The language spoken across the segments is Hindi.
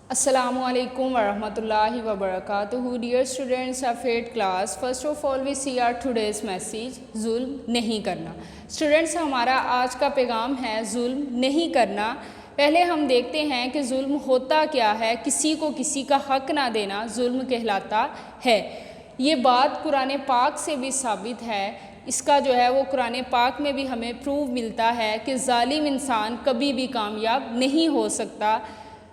Assalamualaikum warahmatullahi wabarakatuh. Dear students of 8th class, first of all we see our today's message, जुल्म नहीं करना। स्टूडेंट्स, हमारा आज का पैगाम है जुल्म नहीं करना। पहले हम देखते हैं कि जुल्म होता क्या है। किसी को किसी का हक ना देना जुल्म कहलाता है। ये बात कुरान पाक से भी साबित है। इसका जो है वो कुरान पाक में भी हमें प्रूव मिलता है कि जालिम इंसान कभी भी कामयाब नहीं हो सकता।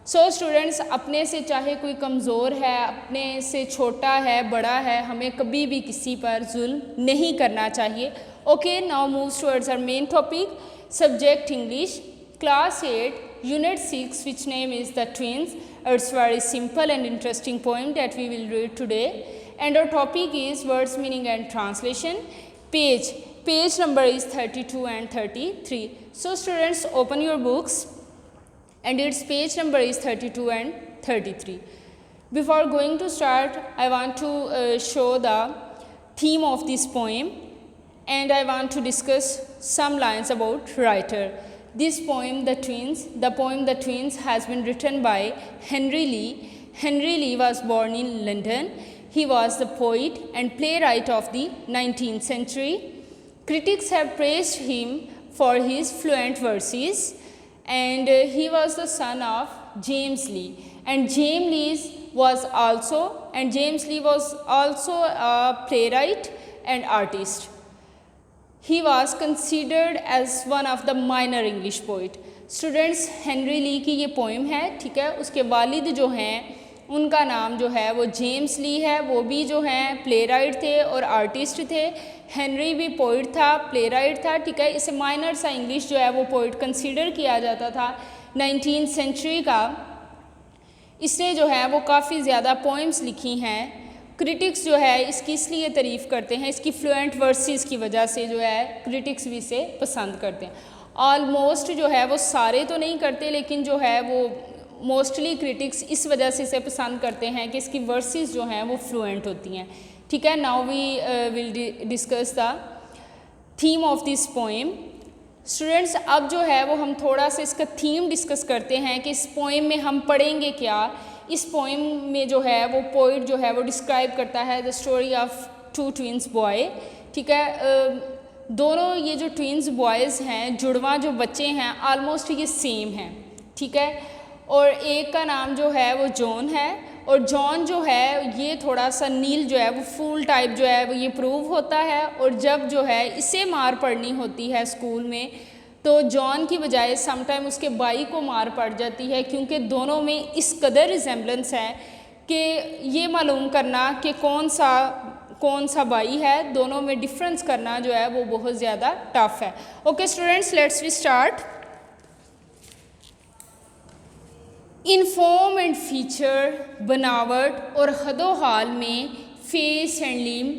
स्टूडेंट्स, अपने से चाहे कोई कमज़ोर है, अपने से छोटा है, बड़ा है, हमें कभी भी किसी पर जुल्म नहीं करना चाहिए। Okay, now moves towards our main topic, subject English, class 8, unit 6, which name is the twins. It's very simple and interesting poem that we will read today, and our topic is words, meaning and translation. Page number is 32 and 33. So students, open your books and its page number is 32 and 33. Before going to start, I want to show the theme of this poem, and I want to discuss some lines about writer. This poem, the poem The Twins, has been written by Henry Lee. Henry Lee was born in London. He was the poet and playwright of the 19th century. Critics have praised him for his fluent verses, and he was the son of James Lee, and James Lee was also a playwright and artist. He was considered as one of the minor English poet. Students, Henry Lee की ये पोइम है, ठीक है। उसके वालिद जो हैं उनका नाम जो है वो जेम्स ली है। वो भी जो हैं प्लेराइट थे और आर्टिस्ट थे। हेनरी भी पोइट था, प्लेराइट था, ठीक है। इसे माइनर सा इंग्लिश जो है वो पोइट कंसीडर किया जाता था 19th सेंचुरी का। इसने जो है वो काफ़ी ज़्यादा पोइम्स लिखी हैं। क्रिटिक्स जो है इसकी इसलिए तारीफ़ करते हैं, इसकी फ्लुएंट वर्सेस की वजह से जो है क्रिटिक्स भी इसे पसंद करते हैं। ऑलमोस्ट जो है वो सारे तो नहीं करते, लेकिन जो है वो मोस्टली क्रिटिक्स इस वजह से इसे पसंद करते हैं कि इसकी वर्सेस जो हैं वो फ्लुएंट होती हैं, ठीक है। Now we will discuss the theme of this poem. Students, अब जो है वो हम थोड़ा सा इसका थीम डिस्कस करते हैं कि इस पोएम में हम पढ़ेंगे क्या। इस पोएम में जो है वो पोइट जो है वो डिस्क्राइब करता है the story of two twins boy, ठीक है। दोनों ये जो ट्विंस बॉयज़ हैं, जुड़वा जो बच्चे हैं, ऑलमोस्ट ये सेम हैं, ठीक है। और एक का नाम जो है वो जॉन है, और जॉन जो है ये थोड़ा सा नील जो है वो फूल टाइप जो है वो ये प्रूव होता है। और जब जो है इसे मार पड़नी होती है स्कूल में, तो जॉन की बजाय समटाइम उसके भाई को मार पड़ जाती है, क्योंकि दोनों में इस कदर रिजेम्बलेंस है कि ये मालूम करना कि कौन सा भाई है, दोनों में डिफरेंस करना जो है वो बहुत ज़्यादा टफ है। Okay students, let's we start. In form and feature, बनावट और हदोहाल में, फेस एंड लिम,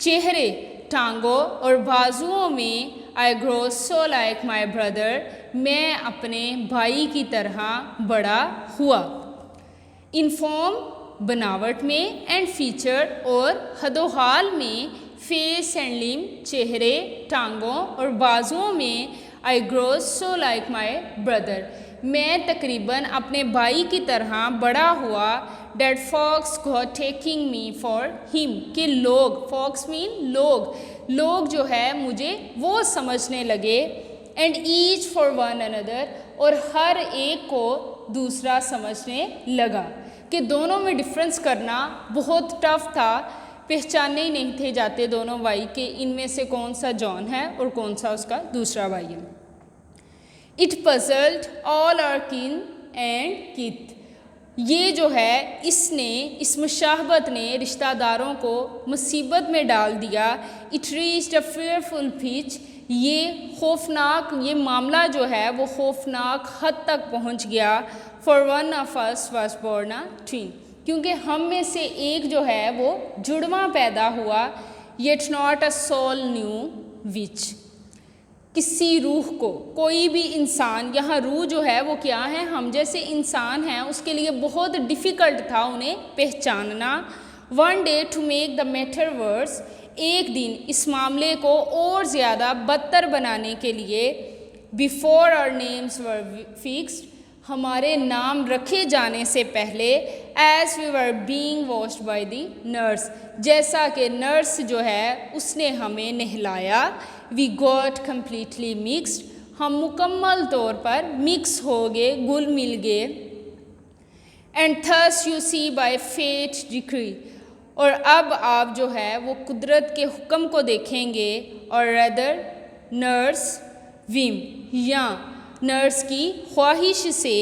चेहरे, टांगों और बाजुओं में, I grow so like my brother, मैं अपने भाई की तरह बड़ा हुआ। इन फॉर्म बनावट में, एंड फीचर और हदोहाल में, फेस एंड लिम, चेहरे, टांगों और बाजुओं में, I grow so like my brother, मैं तकरीबन अपने भाई की तरह बड़ा हुआ। That folks go taking me for him, कि लोग, फॉक्स मीन लोग जो है मुझे वो समझने लगे। And each for one another, और हर एक को दूसरा समझने लगा। कि दोनों में डिफरेंस करना बहुत टफ था, पहचाने ही नहीं थे जाते दोनों भाई के इनमें से कौन सा जॉन है और कौन सा उसका दूसरा भाई है। इट पजल्ड ऑल आवर किन एंड किथ, ये जो है इस मुशाहबत ने रिश्तेदारों को मुसीबत में डाल दिया। It reached a fearful pitch, ये मामला जो है वो खौफनाक हद तक पहुंच गया। For one of us was born a twin, क्योंकि हम में से एक जो है वो जुड़वा पैदा हुआ। Yet not a soul knew which, किसी रूह को, कोई भी इंसान, यहाँ रूह जो है वो क्या है, हम जैसे इंसान हैं, उसके लिए बहुत डिफ़िकल्ट था उन्हें पहचानना। One day to make the matter worse, एक दिन इस मामले को और ज़्यादा बदतर बनाने के लिए, before our names were fixed, हमारे नाम रखे जाने से पहले as we were being washed by the nurse, जैसा कि नर्स जो है उसने हमें नहलाया। वी गॉट कम्प्लीटली मिक्सड, हम मुकम्मल तौर पर मिक्स हो गए, घुल मिल गए। And thus you see by fate decree, और अब आप जो है वो कुदरत के हुक्म को देखेंगे, और रदर नर्स विम, या नर्स की ख्वाहिश से।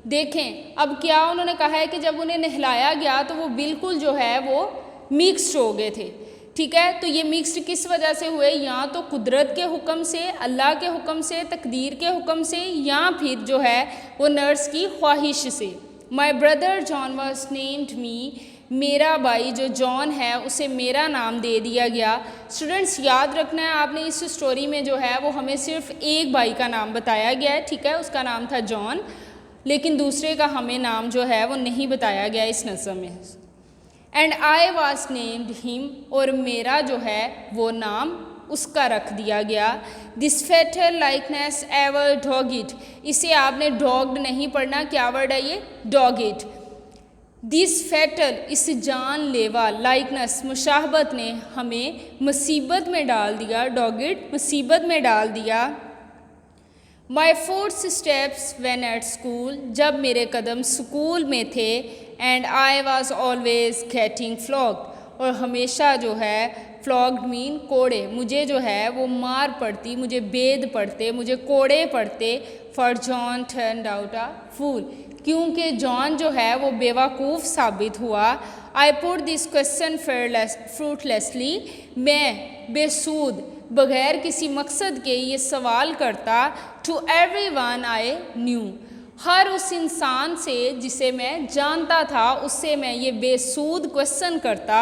देखें अब क्या उन्होंने कहा है कि जब उन्हें नहलाया गया तो वो बिल्कुल जो है वो मिक्स्ड हो गए थे, ठीक है। तो ये मिक्स्ड किस वजह से हुए, या तो कुदरत के हुक्म से, अल्लाह के हुक्म से, तकदीर के हुक्म से, या फिर जो है वो नर्स की ख्वाहिश से। My brother John was named me, मेरा भाई जो जॉन है उसे मेरा नाम दे दिया गया। स्टूडेंट्स याद रखना है आपने, इस स्टोरी में जो है वो हमें सिर्फ एक भाई का नाम बताया गया है, ठीक है, उसका नाम था जॉन, लेकिन दूसरे का हमें नाम जो है वो नहीं बताया गया इस नज़म में। And I was named him, और मेरा जो है वो नाम उसका रख दिया गया। This fatal likeness ever dog it, इसे आपने डॉग्ड नहीं पढ़ना, क्या वर्ड है ये, डॉग इट। दिस फेटल, इस जानलेवा, लाइकनेस मुशाहबत ने हमें मुसीबत में डाल दिया, डॉग इट मुसीबत में डाल दिया। My footsteps when at school, जब मेरे कदम स्कूल में थे। And I was always getting flogged, और हमेशा जो है फ्लॉग्ड मीन कोड़े, मुझे जो है वो मार पड़ती, मुझे बेद पड़ते, मुझे कोड़े पड़ते। For John turned out a fool, क्योंकि जॉन जो है वो बेवकूफ़ साबित हुआ। I put this question fruitlessly, मैं बेसूद बग़ैर किसी मकसद के ये सवाल करता। To every one I knew, हर उस इंसान से जिसे मैं जानता था उससे मैं ये बेसूद क्वेश्चन करता।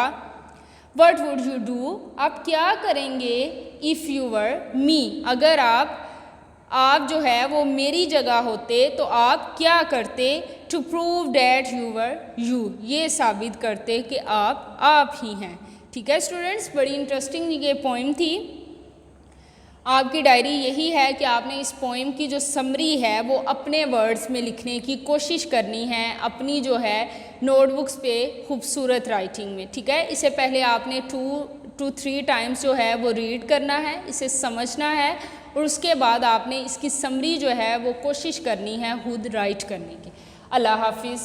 वट वुड यू डू, आप क्या करेंगे, इफ़ यू वर मी, अगर आप जो है वो मेरी जगह होते तो आप क्या करते। To prove that you were you, ये साबित करते कि आप ही हैं, ठीक है। स्टूडेंट्स बड़ी इंटरेस्टिंग ये पोइम थी। आपकी डायरी यही है कि आपने इस पोइम की जो समरी है वो अपने वर्ड्स में लिखने की कोशिश करनी है, अपनी जो है नोटबुक्स पे खूबसूरत राइटिंग में, ठीक है। इससे पहले आपने 2 to 3 टाइम्स जो है वो रीड करना है, इसे समझना है, और उसके बाद आपने इसकी समरी जो है वो कोशिश करनी है खुद राइट करने की। अल्लाह हाफिज़।